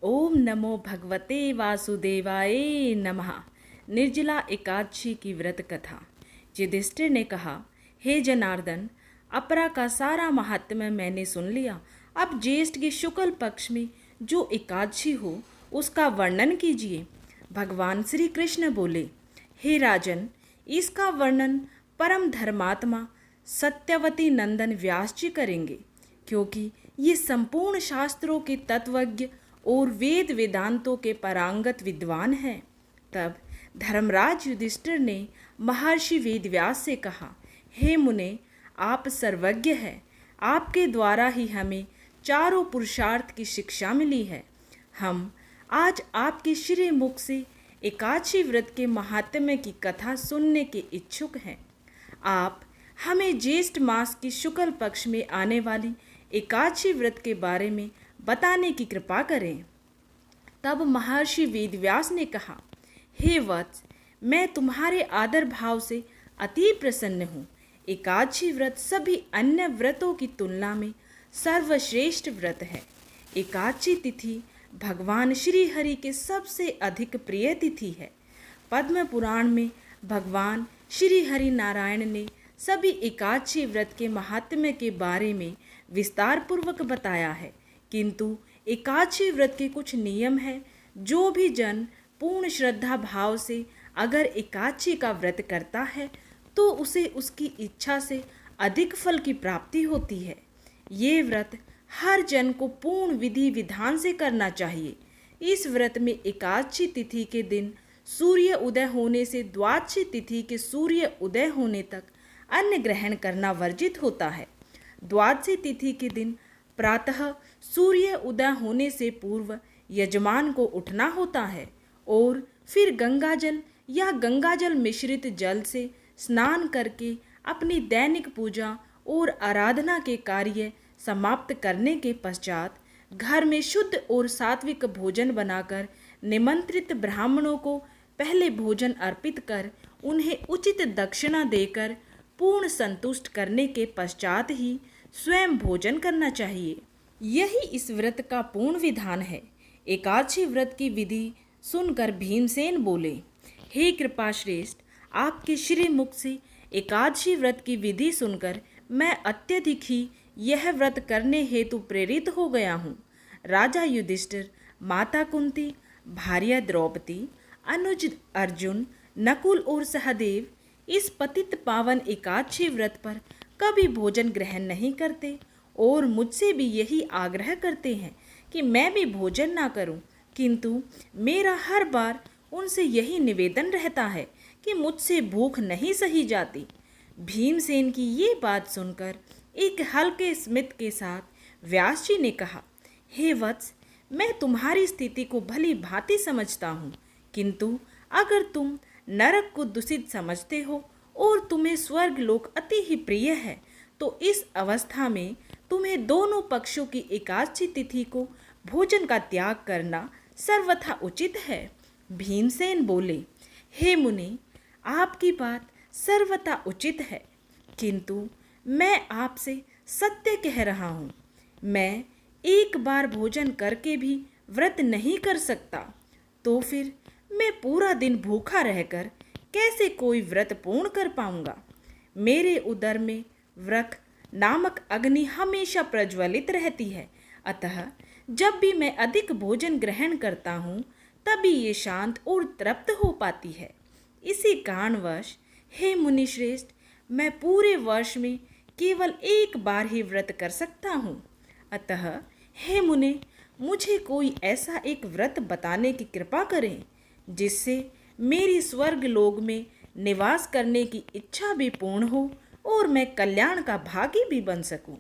ओम नमो भगवते वासुदेवाय नमः। निर्जला एकादशी की व्रत कथा। युधिष्ठिर ने कहा, हे जनार्दन, अपरा का सारा महात्म्य मैंने सुन लिया। अब ज्येष्ठ के शुक्ल पक्ष में जो एकादशी हो उसका वर्णन कीजिए। भगवान श्री कृष्ण बोले, हे राजन, इसका वर्णन परम धर्मात्मा सत्यवती नंदन व्यास जी करेंगे, क्योंकि ये संपूर्ण शास्त्रों के तत्वज्ञ और वेद वेदांतों के पारंगत विद्वान हैं। तब धर्मराज युधिष्ठिर ने महर्षि वेदव्यास से कहा, हे मुने, आप सर्वज्ञ हैं। आपके द्वारा ही हमें चारों पुरुषार्थ की शिक्षा मिली है। हम आज आपके श्री मुख से एकादशी व्रत के महात्म्य की कथा सुनने के इच्छुक हैं। आप हमें ज्येष्ठ मास की शुक्ल पक्ष में आने वाली एकादशी व्रत के बारे में बताने की कृपा करें। तब महर्षि वेदव्यास ने कहा, हे वत्स, मैं तुम्हारे आदर भाव से अति प्रसन्न हूँ। एकादशी व्रत सभी अन्य व्रतों की तुलना में सर्वश्रेष्ठ व्रत है। एकादशी तिथि भगवान श्री हरि के सबसे अधिक प्रिय तिथि है। पद्म पुराण में भगवान श्री हरि नारायण ने सभी एकादशी व्रत के महात्म्य के बारे में विस्तार पूर्वक बताया है, किंतु एकादशी व्रत के कुछ नियम हैं। जो भी जन पूर्ण श्रद्धा भाव से अगर एकादशी का व्रत करता है तो उसे उसकी इच्छा से अधिक फल की प्राप्ति होती है। ये व्रत हर जन को पूर्ण विधि विधान से करना चाहिए। इस व्रत में एकादशी तिथि के दिन सूर्य उदय होने से द्वादशी तिथि के सूर्य उदय होने तक अन्न ग्रहण करना वर्जित होता है। द्वादशी तिथि के दिन प्रातः सूर्य उदय होने से पूर्व यजमान को उठना होता है और फिर गंगाजल या गंगाजल मिश्रित जल से स्नान करके अपनी दैनिक पूजा और आराधना के कार्य समाप्त करने के पश्चात घर में शुद्ध और सात्विक भोजन बनाकर निमंत्रित ब्राह्मणों को पहले भोजन अर्पित कर उन्हें उचित दक्षिणा देकर पूर्ण संतुष्ट करने के पश्चात ही स्वयं भोजन करना चाहिए। यही इस व्रत का पूर्ण विधान है। एकादशी व्रत की विधि सुनकर भीमसेन बोले, हे कृपा श्रेष्ठ, आपके श्री मुख से एकादशी व्रत की विधि सुनकर मैं अत्यधिक ही यह व्रत करने हेतु प्रेरित हो गया हूँ। राजा युधिष्ठिर, माता कुंती, भार्या द्रौपदी, अनुज अर्जुन, नकुल और सहदेव इस पतित पावन एकादशी व्रत पर कभी भोजन ग्रहण नहीं करते और मुझसे भी यही आग्रह करते हैं कि मैं भी भोजन ना करूं, किंतु मेरा हर बार उनसे यही निवेदन रहता है कि मुझसे भूख नहीं सही जाती। भीमसेन की ये बात सुनकर एक हल्के स्मित के साथ व्यास जी ने कहा, हे वत्स, मैं तुम्हारी स्थिति को भली भांति समझता हूँ, किंतु अगर तुम नरक को दूषित समझते हो और तुम्हें स्वर्ग लोक अति ही प्रिय है तो इस अवस्था में तुम्हें दोनों पक्षों की एकादशी तिथि को भोजन का त्याग करना सर्वथा उचित है। भीमसेन बोले, हे मुने, आपकी बात सर्वथा उचित है, किंतु मैं आपसे सत्य कह रहा हूँ। मैं एक बार भोजन करके भी व्रत नहीं कर सकता, तो फिर मैं पूरा दिन भूखा रहकर कैसे कोई व्रत पूर्ण कर पाऊंगा। मेरे उदर में व्रक नामक अग्नि हमेशा प्रज्वलित रहती है, अतः जब भी मैं अधिक भोजन ग्रहण करता हूँ तभी ये शांत और तृप्त हो पाती है। इसी कारणवश हे मुनिश्रेष्ठ, मैं पूरे वर्ष में केवल एक बार ही व्रत कर सकता हूँ। अतः हे मुने, मुझे कोई ऐसा एक व्रत बताने की कृपा करें जिससे मेरी स्वर्ग लोक में निवास करने की इच्छा भी पूर्ण हो और मैं कल्याण का भागी भी बन सकूं।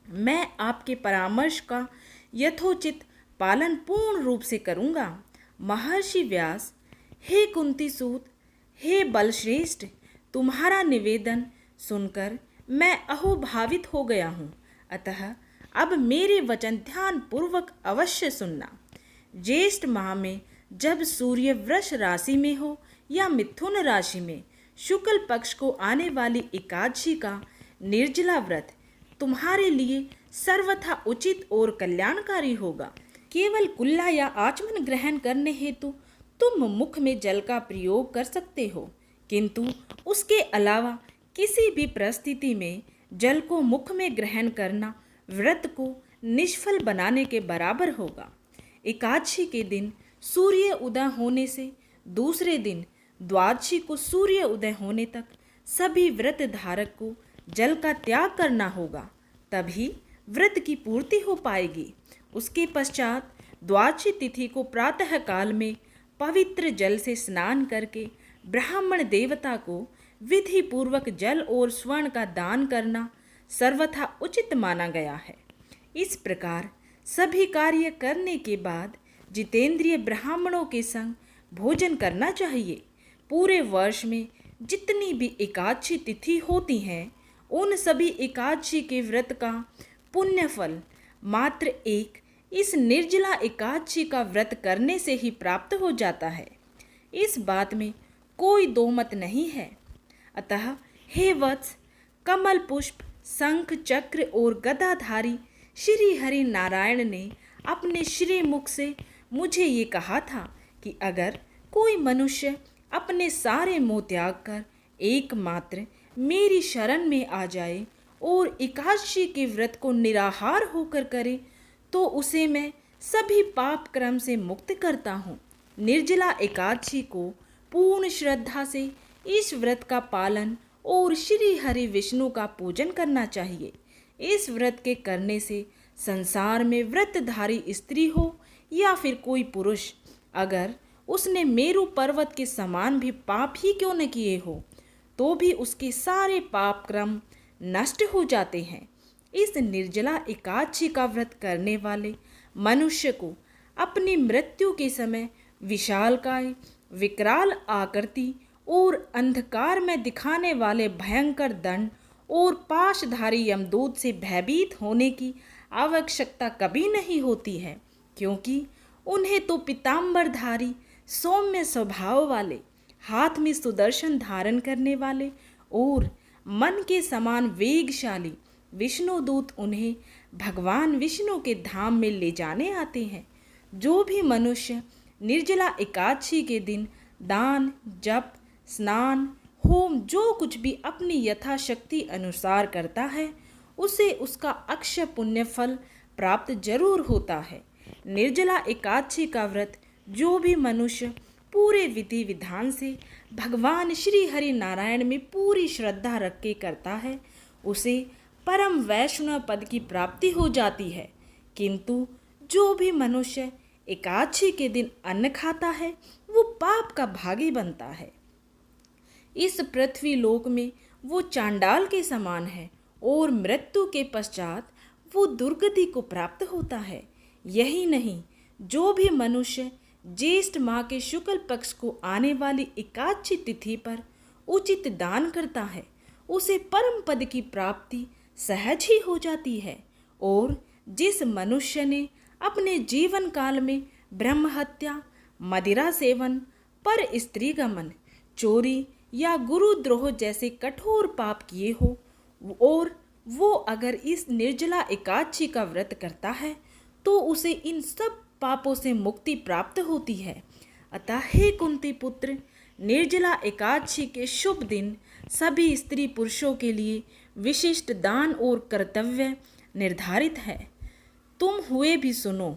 मैं आपके परामर्श का यथोचित पालन पूर्ण रूप से करूंगा। महर्षि व्यास, हे कुंती सूत, हे बलश्रेष्ठ, तुम्हारा निवेदन सुनकर मैं अहोभावित हो गया हूँ, अतः अब मेरे वचन ध्यान पूर्वक अवश्य सुनना। ज्येष्ठ माह में जब सूर्य वृष राशि में हो या मिथुन राशि में शुक्ल पक्ष को आने वाली एकादशी का निर्जला व्रत तुम्हारे लिए सर्वथा उचित और कल्याणकारी होगा। केवल कुल्ला या आचमन ग्रहण करने हेतु तुम मुख में जल का प्रयोग कर सकते हो, किंतु उसके अलावा किसी भी परिस्थिति में जल को मुख में ग्रहण करना व्रत को निष्फल बनाने के बराबर होगा। एकादशी के दिन सूर्य उदय होने से दूसरे दिन द्वादशी को सूर्य उदय होने तक सभी व्रत धारक को जल का त्याग करना होगा, तभी व्रत की पूर्ति हो पाएगी। उसके पश्चात द्वादशी तिथि को प्रातः काल में पवित्र जल से स्नान करके ब्राह्मण देवता को विधि पूर्वक जल और स्वर्ण का दान करना सर्वथा उचित माना गया है। इस प्रकार सभी कार्य करने के बाद जितेंद्रिय ब्राह्मणों के संग भोजन करना चाहिए। पूरे वर्ष में जितनी भी एकादशी तिथि होती हैं, उन सभी एकादशी के व्रत का पुण्य फल मात्र एक इस निर्जला एकादशी का व्रत करने से ही प्राप्त हो जाता है। इस बात में कोई दो मत नहीं है। अतः हे वत्स, कमल पुष्प, शंख, चक्र और गदाधारी श्री हरि नारायण ने अपने श्री मुख से मुझे ये कहा था कि अगर कोई मनुष्य अपने सारे मोह त्याग कर एकमात्र मेरी शरण में आ जाए और एकादशी के व्रत को निराहार होकर करे, तो उसे मैं सभी पाप क्रम से मुक्त करता हूँ। निर्जला एकादशी को पूर्ण श्रद्धा से इस व्रत का पालन और श्री हरि विष्णु का पूजन करना चाहिए। इस व्रत के करने से संसार में व्रतधारी स्त्री हो या फिर कोई पुरुष, अगर उसने मेरु पर्वत के समान भी पाप ही क्यों न किए हो, तो भी उसके सारे पाप क्रम नष्ट हो जाते हैं। इस निर्जला एकादशी का व्रत करने वाले मनुष्य को अपनी मृत्यु के समय विशालकाय, विकराल आकृति और अंधकार में दिखाने वाले भयंकर दंड और पाशधारी यमदूत से भयभीत होने की आवश्यकता कभी नहीं होती है, क्योंकि उन्हें तो पीताम्बरधारी, सौम्य स्वभाव वाले, हाथ में सुदर्शन धारण करने वाले और मन के समान वेगशाली विष्णुदूत उन्हें भगवान विष्णु के धाम में ले जाने आते हैं। जो भी मनुष्य निर्जला एकादशी के दिन दान, जप, स्नान, होम जो कुछ भी अपनी यथाशक्ति अनुसार करता है, उसे उसका अक्षय पुण्य फल प्राप्त जरूर होता है। निर्जला एकादशी का व्रत जो भी मनुष्य पूरे विधि विधान से भगवान श्री हरि नारायण में पूरी श्रद्धा रख के करता है, उसे परम वैष्णव पद की प्राप्ति हो जाती है। किंतु जो भी मनुष्य एकादशी के दिन अन्न खाता है, वो पाप का भागी बनता है। इस पृथ्वी लोक में वो चांडाल के समान है और मृत्यु के पश्चात वो दुर्गति को प्राप्त होता है। यही नहीं, जो भी मनुष्य ज्येष्ठ माह के शुक्ल पक्ष को आने वाली एकादशी तिथि पर उचित दान करता है, उसे परम पद की प्राप्ति सहज ही हो जाती है। और जिस मनुष्य ने अपने जीवन काल में ब्रह्म हत्या, मदिरा सेवन, पर स्त्री गमन, चोरी या गुरुद्रोह जैसे कठोर पाप किए हो, और वो अगर इस निर्जला एकादशी का व्रत करता है, तो उसे इन सब पापों से मुक्ति प्राप्त होती है। अतः हे कुंती पुत्र, निर्जला एकादशी के शुभ दिन सभी स्त्री पुरुषों के लिए विशिष्ट दान और कर्तव्य निर्धारित है। तुम हुए भी सुनो।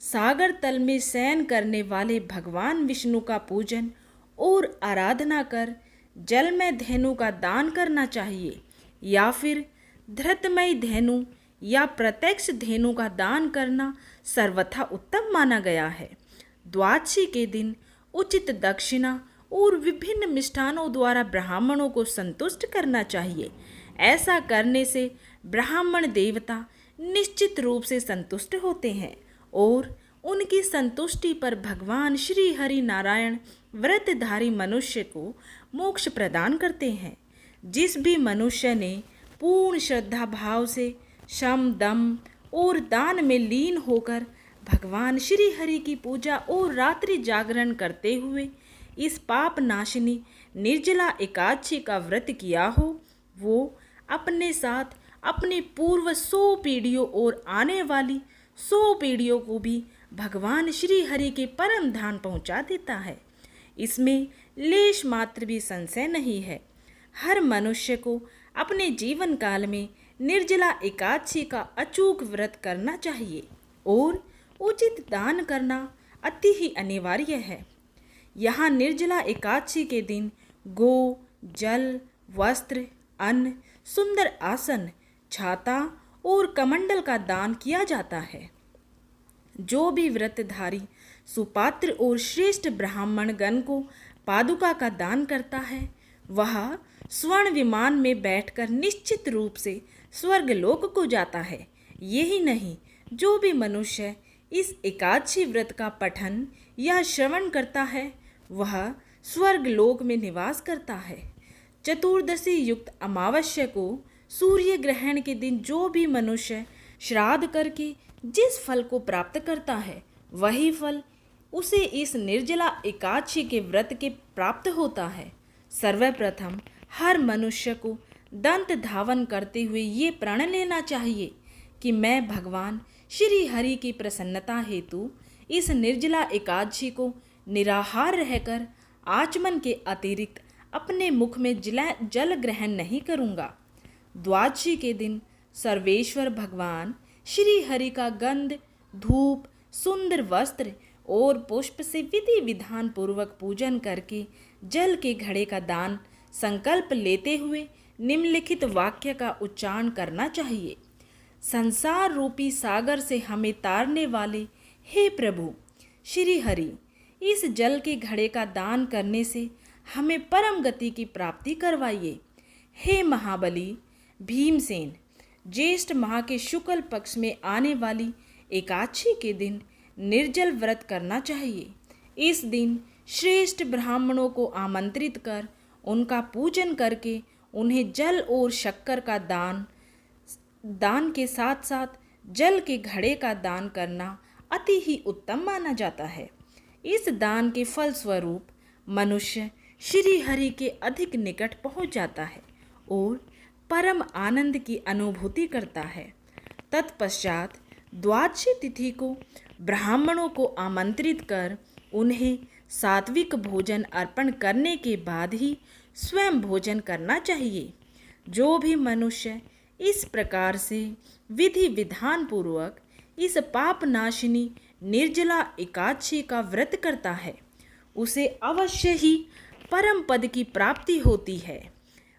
सागर तल में शयन करने वाले भगवान विष्णु का पूजन और आराधना कर जल में धेनु का दान करना चाहिए, या फिर धृतमयी धेनु या प्रत्यक्ष धेनु का दान करना सर्वथा उत्तम माना गया है। द्वादशी के दिन उचित दक्षिणा और विभिन्न मिष्ठानों द्वारा ब्राह्मणों को संतुष्ट करना चाहिए। ऐसा करने से ब्राह्मण देवता निश्चित रूप से संतुष्ट होते हैं और उनकी संतुष्टि पर भगवान श्री हरि नारायण व्रतधारी मनुष्य को मोक्ष प्रदान करते हैं। जिस भी मनुष्य ने पूर्ण श्रद्धा भाव से शम, दम और दान में लीन होकर भगवान श्री हरि की पूजा और रात्रि जागरण करते हुए इस पाप नाशिनी निर्जला एकादशी का व्रत किया हो, वो अपने साथ अपनी पूर्व 100 पीढ़ियों और आने वाली 100 पीढ़ियों को भी भगवान श्री हरि के परम धाम पहुंचा देता है। इसमें लेश मात्र भी संशय नहीं है। हर मनुष्य को अपने जीवन काल में निर्जला एकादशी का अचूक व्रत करना चाहिए और उचित दान करना अति ही अनिवार्य है। यहाँ निर्जला एकादशी के दिन गो, जल, वस्त्र, अन्न, सुंदर आसन, छाता और कमंडल का दान किया जाता है। जो भी व्रतधारी सुपात्र और श्रेष्ठ ब्राह्मण गण को पादुका का दान करता है, वह स्वर्ण विमान में बैठकर निश्चित रूप से स्वर्ग लोक को जाता है। यही नहीं, जो भी मनुष्य इस एकादशी व्रत का पठन या श्रवण करता है, वह स्वर्ग लोक में निवास करता है। चतुर्दशी युक्त अमावस्या को सूर्य ग्रहण के दिन जो भी मनुष्य श्राद्ध करके जिस फल को प्राप्त करता है, वही फल उसे इस निर्जला एकादशी के व्रत के प्राप्त होता है। सर्वप्रथम हर मनुष्य को दंत धावन करते हुए ये प्रण लेना चाहिए कि मैं भगवान श्री हरि की प्रसन्नता हेतु इस निर्जला एकादशी को निराहार रहकर आचमन के अतिरिक्त अपने मुख में जल ग्रहण नहीं करूँगा। द्वादशी के दिन सर्वेश्वर भगवान श्री हरि का गंध, धूप, सुंदर वस्त्र और पुष्प से विधि विधान पूर्वक पूजन करके जल के घड़े का दान संकल्प लेते हुए निम्नलिखित वाक्य का उच्चारण करना चाहिए। संसार रूपी सागर से हमें तारने वाले हे प्रभु श्री हरि, इस जल के घड़े का दान करने से हमें परम गति की प्राप्ति करवाइए। हे महाबली भीमसेन, ज्येष्ठ माह के शुक्ल पक्ष में आने वाली एकादशी के दिन निर्जल व्रत करना चाहिए। इस दिन श्रेष्ठ ब्राह्मणों को आमंत्रित कर उनका पूजन करके उन्हें जल और शक्कर का दान के साथ साथ जल के घड़े का दान करना अति ही उत्तम माना जाता है। इस दान के फलस्वरूप मनुष्य श्री हरि के अधिक निकट पहुंच जाता है और परम आनंद की अनुभूति करता है। तत्पश्चात द्वादशी तिथि को ब्राह्मणों को आमंत्रित कर उन्हें सात्विक भोजन अर्पण करने के बाद ही स्वयं भोजन करना चाहिए। जो भी मनुष्य इस प्रकार से विधि विधान पूर्वक इस पाप नाशिनी निर्जला एकादशी का व्रत करता है, उसे अवश्य ही परम पद की प्राप्ति होती है।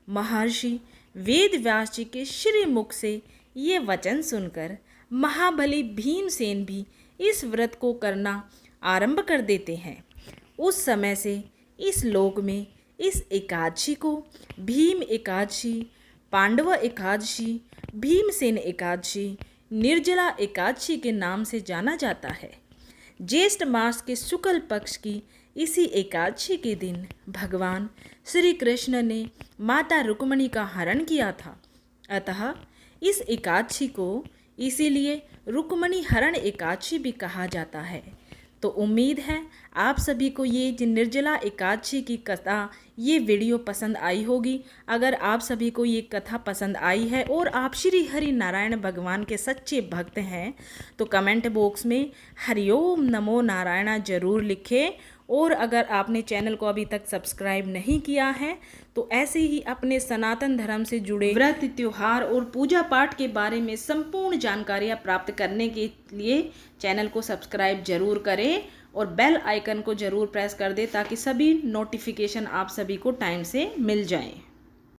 महर्षि वेद व्यास जी के श्री मुख से ये वचन सुनकर महाबली भीमसेन भी इस व्रत को करना आरंभ कर देते हैं। उस समय से इस लोक में इस एकादशी को भीम एकादशी, पांडव एकादशी, भीमसेन एकादशी, निर्जला एकादशी के नाम से जाना जाता है। ज्येष्ठ मास के शुक्ल पक्ष की इसी एकादशी के दिन भगवान श्री कृष्ण ने माता रुक्मिणी का हरण किया था। अतः इस एकादशी को इसीलिए रुक्मिणी हरण एकादशी भी कहा जाता है। तो उम्मीद है आप सभी को ये निर्जला एकादशी की कथा, ये वीडियो पसंद आई होगी। अगर आप सभी को ये कथा पसंद आई है और आप श्री हरि नारायण भगवान के सच्चे भक्त हैं तो कमेंट बॉक्स में हरिओम नमो नारायण जरूर लिखें। और अगर आपने चैनल को अभी तक सब्सक्राइब नहीं किया है तो ऐसे ही अपने सनातन धर्म से जुड़े व्रत, त्योहार और पूजा पाठ के बारे में संपूर्ण जानकारियाँ प्राप्त करने के लिए चैनल को सब्सक्राइब जरूर करें और बेल आइकन को जरूर प्रेस कर दें ताकि सभी नोटिफिकेशन आप सभी को टाइम से मिल जाएं।